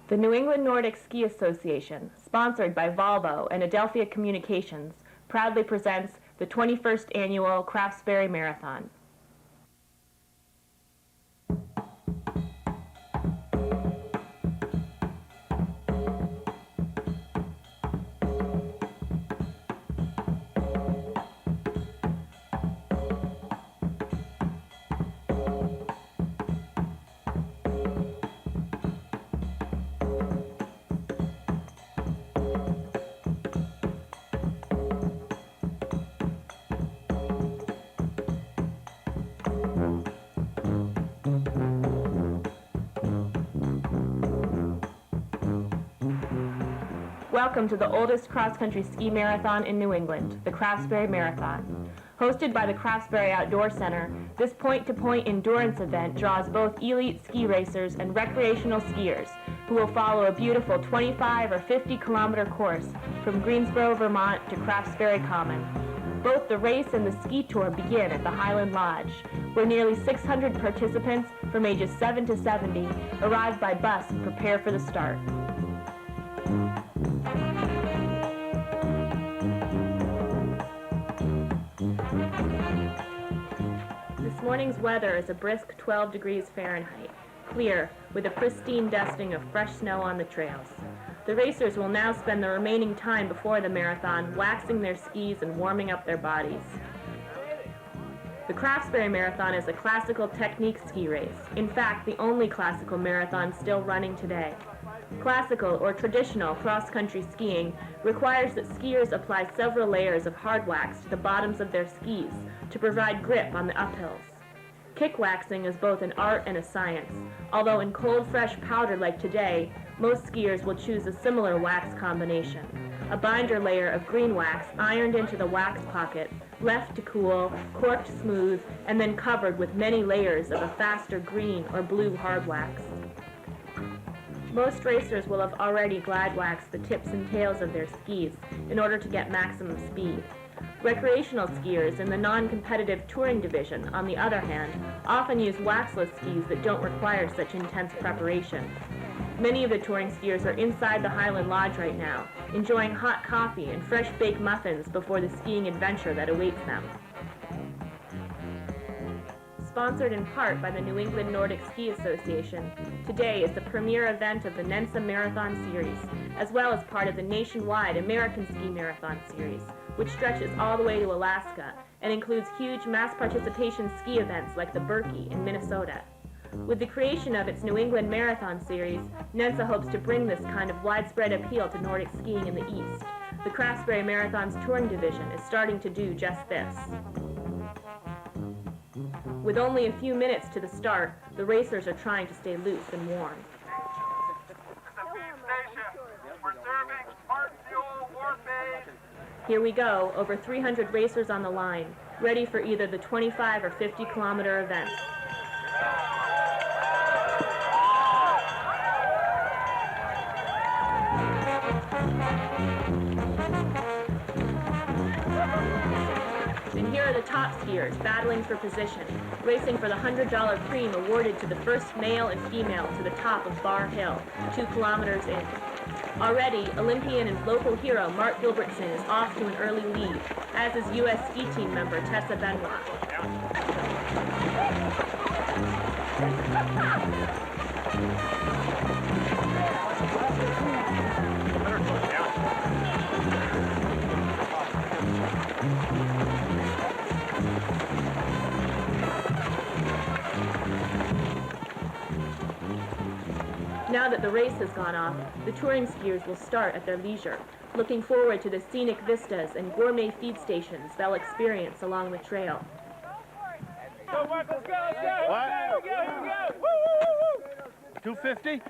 The New England Nordic Ski Association, sponsored by Volvo and Adelphia Communications, proudly presents the 21st Annual Craftsbury Marathon. Welcome to the oldest cross-country ski marathon in New England, the Craftsbury Marathon. Hosted by the Craftsbury Outdoor Center, this point-to-point endurance event draws both elite ski racers and recreational skiers who will follow a beautiful 25 or 50-kilometer course from Greensboro, Vermont to Craftsbury Common. Both the race and the ski tour begin at the Highland Lodge, where nearly 600 participants from ages 7 to 70 arrive by bus and prepare for the start. This morning's weather is a brisk 12 degrees Fahrenheit, clear, with a pristine dusting of fresh snow on the trails. The racers will now spend the remaining time before the marathon waxing their skis and warming up their bodies. The Craftsbury Marathon is a classical technique ski race, in fact the only classical marathon still running today. Classical or traditional cross-country skiing requires that skiers apply several layers of hard wax to the bottoms of their skis to provide grip on the uphills. Kick waxing is both an art and a science, although in cold fresh powder like today, most skiers will choose a similar wax combination. A binder layer of green wax ironed into the wax pocket, left to cool, corked smooth, and then covered with many layers of a faster green or blue hard wax. Most racers will have already glide waxed the tips and tails of their skis in order to get maximum speed. Recreational skiers in the non-competitive touring division, on the other hand, often use waxless skis that don't require such intense preparation. Many of the touring skiers are inside the Highland Lodge right now, enjoying hot coffee and fresh baked muffins before the skiing adventure that awaits them. Sponsored in part by the New England Nordic Ski Association, today is the premier event of the NENSA Marathon Series, as well as part of the nationwide American Ski Marathon Series, which stretches all the way to Alaska and includes huge mass participation ski events like the Birkie in Minnesota. With the creation of its New England Marathon Series, NENSA hopes to bring this kind of widespread appeal to Nordic skiing in the East. The Craftsbury Marathon's touring division is starting to do just this. With only a few minutes to the start, the racers are trying to stay loose and warm. Here we go, over 300 racers on the line, ready for either the 25 or 50-kilometer event. And here are the top skiers battling for position, racing for the $100 cream awarded to the first male and female to the top of Bar Hill, 2 kilometers in. Already, Olympian and local hero Mark Gilbertson is off to an early lead, as is U.S. ski team member Tessa Benoit. Now that the race has gone off, the touring skiers will start at their leisure, looking forward to the scenic vistas and gourmet feed stations they'll experience along the trail. Go, Mark, let's go, let's go! What? Here we go, here we go! Woo, woo, woo! 250?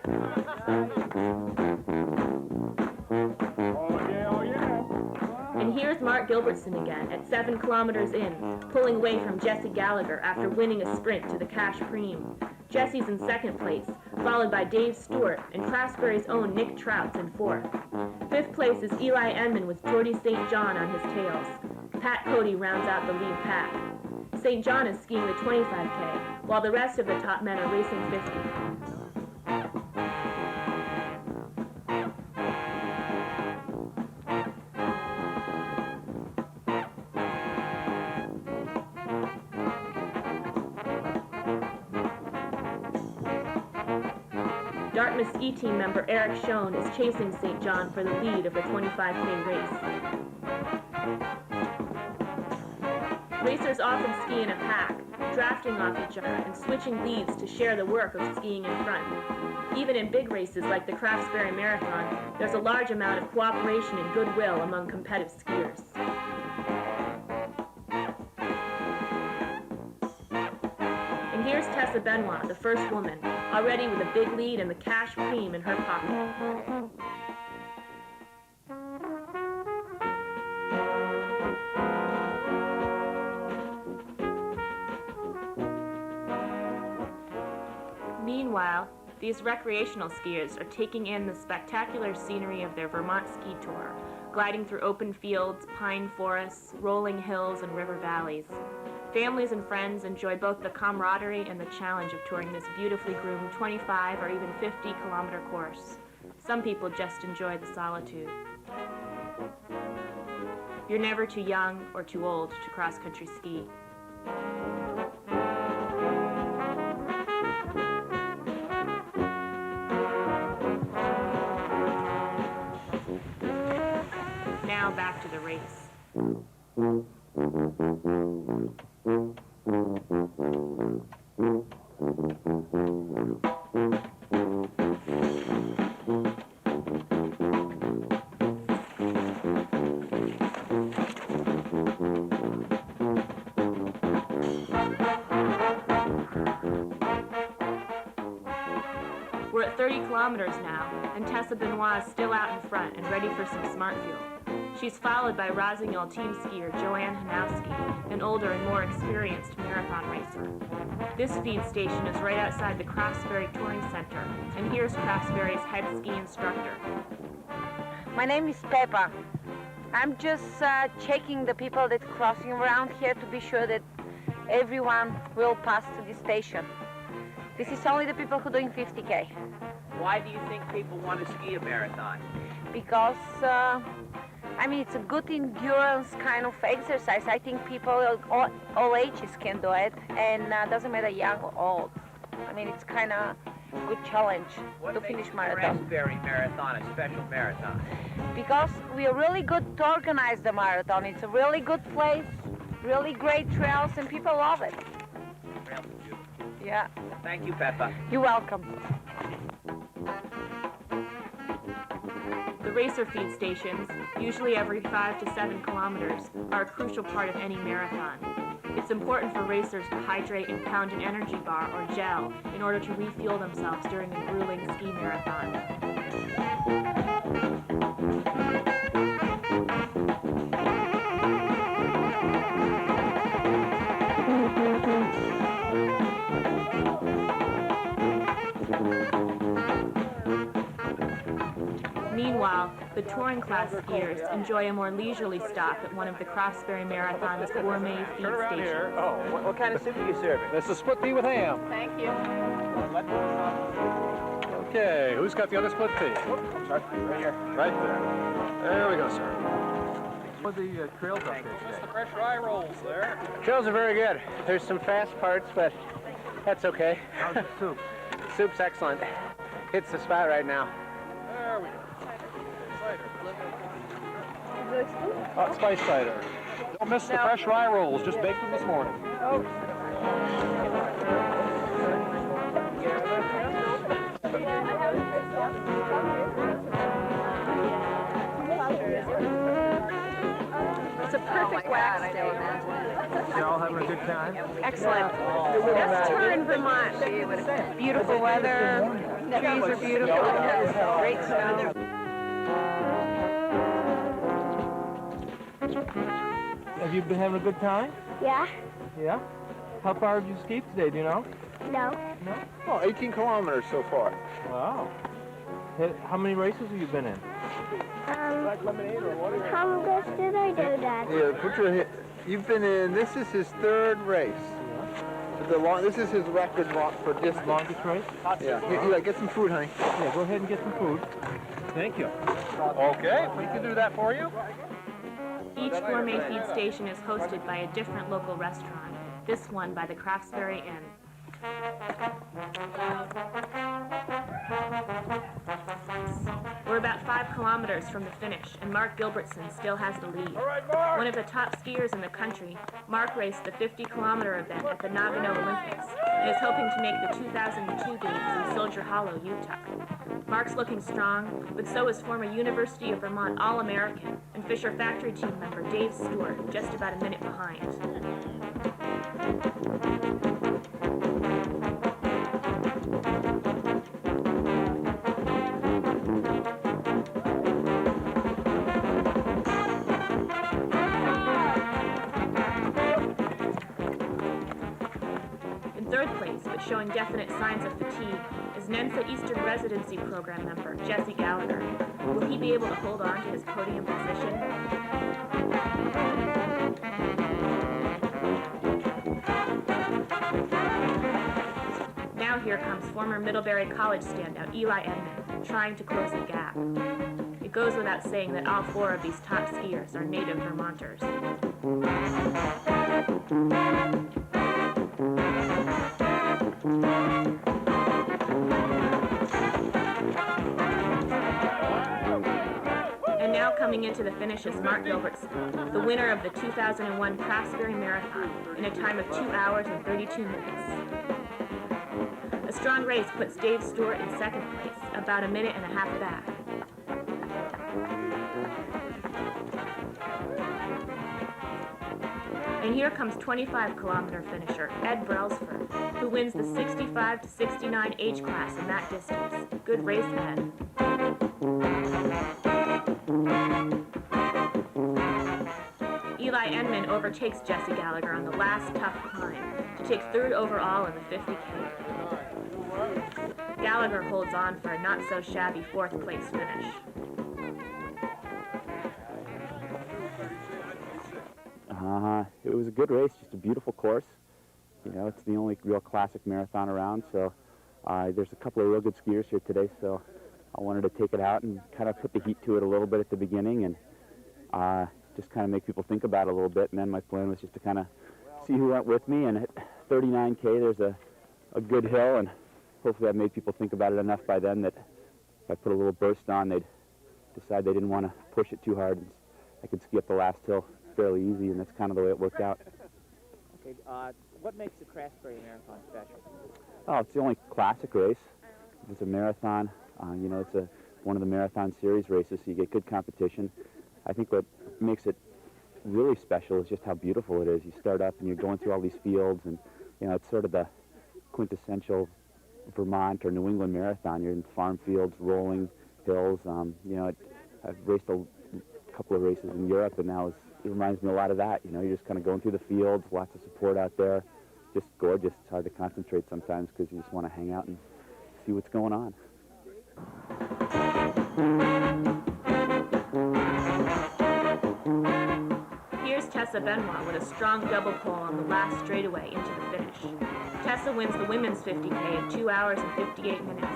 Oh, yeah, oh, yeah! And here's Mark Gilbertson again at 7 kilometers in, pulling away from Jesse Gallagher after winning a sprint to the Cash Cream. Jesse's in second place, followed by Dave Stewart and Craftsbury's own Nick Trout's in fourth. Fifth place is Eli Enman with Jordy St. John on his tails. Pat Cody rounds out the lead pack. St. John is skiing the 25K, while the rest of the top men are racing 50. Dartmouth ski team member Eric Schoen is chasing St. John for the lead of the 25K race. Racers often ski in a pack, drafting off each other and switching leads to share the work of skiing in front. Even in big races like the Craftsbury Marathon, there's a large amount of cooperation and goodwill among competitive skiers. And here's Tessa Benoit, the first woman, already with a big lead and the cash cream in her pocket. Meanwhile, these recreational skiers are taking in the spectacular scenery of their Vermont ski tour, gliding through open fields, pine forests, rolling hills, and river valleys. Families and friends enjoy both the camaraderie and the challenge of touring this beautifully groomed 25 or even 50-kilometer course. Some people just enjoy the solitude. You're never too young or too old to cross-country ski. Now back to the race. We're at 30 kilometers now, and Tessa Benoit is still out in front and ready for some smart fuel. She's followed by Rossignol team skier Joanne Hanowski, an older and more experienced marathon racer. This feed station is right outside the Craftsbury Touring Center, and here's Craftsbury's head ski instructor. My name is Peppa. I'm just checking the people that crossing around here to be sure that everyone will pass to this station. This is only the people who are doing 50K. Why do you think people want to ski a marathon? Because, I mean, it's a good endurance kind of exercise. I think people all ages can do it, and doesn't matter young or old. I mean, it's kind of a good challenge to finish marathon. Craftsbury Marathon a special marathon? Because we are really good to organize the marathon. It's a really good place, really great trails, and people love it. Trails are beautiful. Yeah. Thank you, Peppa. You're welcome. The racer feed stations, usually every 5 to 7 kilometers, are a crucial part of any marathon. It's important for racers to hydrate and pound an energy bar or gel in order to refuel themselves during a grueling ski marathon. Meanwhile, the touring class skiers enjoy a more leisurely stop at one of the Craftsbury Marathon's gourmet feed stations. Oh, What kind of soup are you serving? this is split pea with ham. Thank you. Okay, who's got the other split pea? Right here. Right there. There we go, sir. What are the trails up there today? The fresh rye rolls there. Trails are very good. There's some fast parts, but that's okay. How's the soup? Soup's excellent. Hits the spot right now. There we go. Hot spice cider. Don't miss the fresh rye rolls. Just baked them this morning. It's a perfect wax day. You all having a good time? Excellent. Best tour in Vermont. Beautiful weather, trees are beautiful, great snow. Have you been having a good time? Yeah? Yeah? How far have you skied today, do you know? No. No? Oh, 18 kilometers so far. Wow. How many races have you been in? How much did I do that? Yeah, put your you've been in, this is his third race. This is his record for distance. Longest race? Yeah, here, get some food, honey. Yeah, go ahead and get some food. Thank you. Okay, we can do that for you. Each gourmet feed station is hosted by a different local restaurant, this one by the Craftsbury Inn. We're about 5 kilometers from the finish, and Mark Gilbertson still has the lead. One of the top skiers in the country, Mark raced the 50-kilometer event at the Nagano Olympics and is hoping to make the 2002 Games in Soldier Hollow, Utah. Mark's looking strong, but so is former University of Vermont All-American and Fisher Factory team member Dave Stewart, just about a minute behind. Showing definite signs of fatigue is NENSA Eastern Residency Program member Jesse Gallagher. Will he be able to hold on to his podium position? Now here comes former Middlebury College standout Eli Edmond, trying to close the gap. It goes without saying that all 4 of these top skiers are native Vermonters. And now coming into the finish is Mark Gilbertson, the winner of the 2001 Craftsbury Marathon in a time of 2 hours and 32 minutes. A strong race puts Dave Stewart in second place, about a minute and a half back. And here comes 25-kilometer finisher Ed Brailsford, who wins the 65 to 69 age class in that distance. Good race, Ed. Eli Edmond overtakes Jesse Gallagher on the last tough climb to take 3rd overall in the 50K. Gallagher holds on for a not-so-shabby 4th place finish. It was a good race, just a beautiful course. You know, it's the only real classic marathon around, so there's a couple of real good skiers here today, so I wanted to take it out and kind of put the heat to it a little bit at the beginning and just kind of make people think about it a little bit, and then my plan was just to kind of see who went with me, and at 39K there's a good hill, and hopefully I've made people think about it enough by then that if I put a little burst on, they'd decide they didn't want to push it too hard, and I could ski up the last hill fairly easy, and that's kind of the way it worked out. Okay, what makes the Craftsbury Marathon special? Oh, it's the only classic race. It's a marathon. You know, it's one of the marathon series races, so you get good competition. I think what makes it really special is just how beautiful it is. You start up and you're going through all these fields, and you know, it's sort of the quintessential Vermont or New England marathon. You're in farm fields, rolling hills. You know, I've raced a couple of races in Europe, and now it reminds me a lot of that. You know, you're just kind of going through the fields, lots of support out there. Just gorgeous. It's hard to concentrate sometimes because you just want to hang out and see what's going on. Here's Tessa Benoit with a strong double pole on the last straightaway into the finish. Tessa wins the women's 50K in 2 hours and 58 minutes.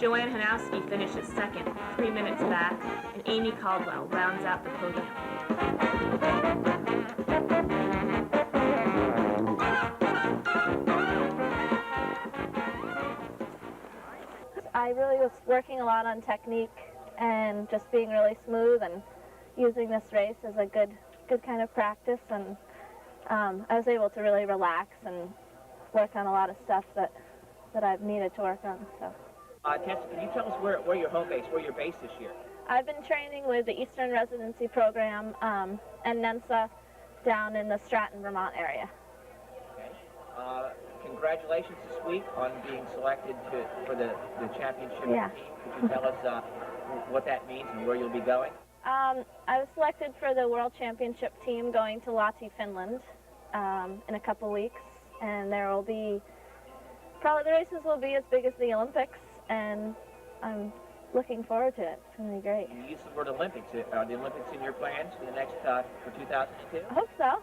Joanne Hanowski finishes second, 3 minutes back, and Amy Caldwell rounds out the podium. I really was working a lot on technique and just being really smooth and using this race as a good kind of practice, and I was able to really relax and work on a lot of stuff that I've needed to work on. So. Tessa, can you tell us where your home base, where you're based this year? I've been training with the Eastern Residency Program and NENSA down in the Stratton, Vermont area. Okay. Congratulations this week on being selected for the championship team. Could you tell us what that means and where you'll be going? I was selected for the World Championship team going to Lahti, Finland in a couple weeks, and there will be, probably the races will be as big as the Olympics, and I'm looking forward to it. It's going to be great. You used the word Olympics. Are the Olympics in your plans for the next, for 2002? I hope so.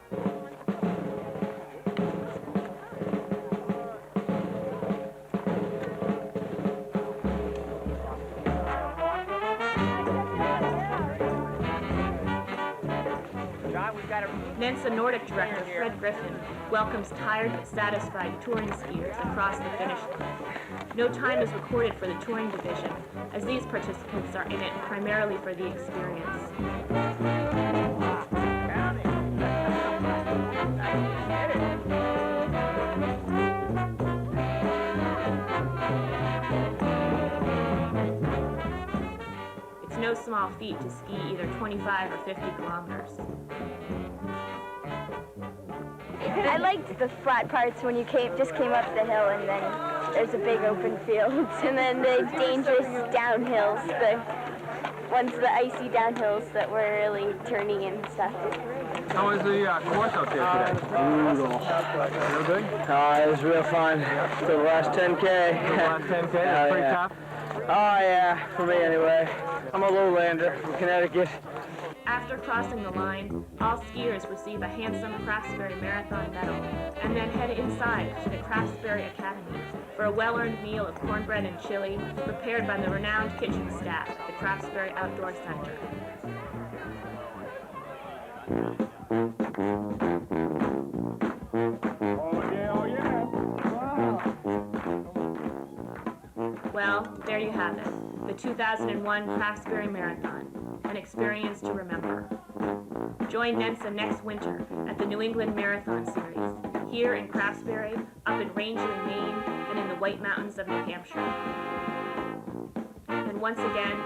Mensa Nordic director Fred Griffin welcomes tired but satisfied touring skiers across the finish line. No time is recorded for the touring division, as these participants are in it primarily for the experience. It's no small feat to ski either 25 or 50 kilometers. I liked the flat parts when you just came up the hill, and then there's a big open field, and then the dangerous downhills, the the icy downhills that were really turny and stuff. How was the course out there today? Brutal. Real good? It was real fun. The last 10K. The last 10K, that's pretty tough? Oh yeah, for me anyway. I'm a lowlander from Connecticut. After crossing the line, all skiers receive a handsome Craftsbury Marathon medal and then head inside to the Craftsbury Academy for a well-earned meal of cornbread and chili prepared by the renowned kitchen staff at the Craftsbury Outdoor Center. Well, there you have it, the 2001 Craftsbury Marathon, an experience to remember. Join Mensa next winter at the New England Marathon Series, here in Craftsbury, up in Rangeley, Maine, and in the White Mountains of New Hampshire. And once again,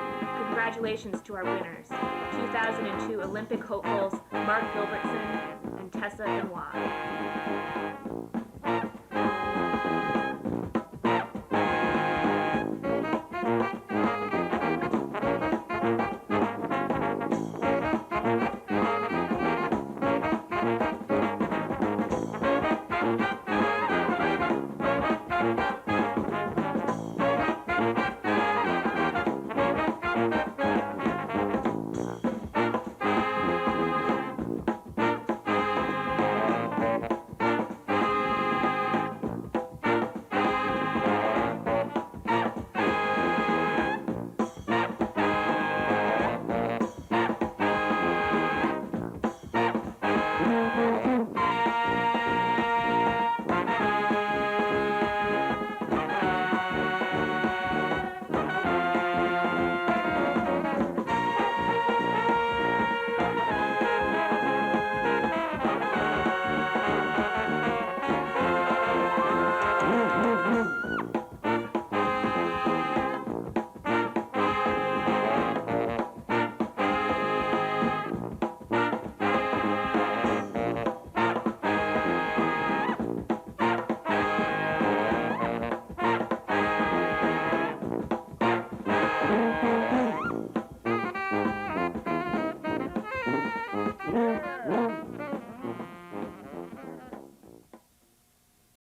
congratulations to our winners, 2002 Olympic hopefuls Mark Gilbertson and Tessa Benoit.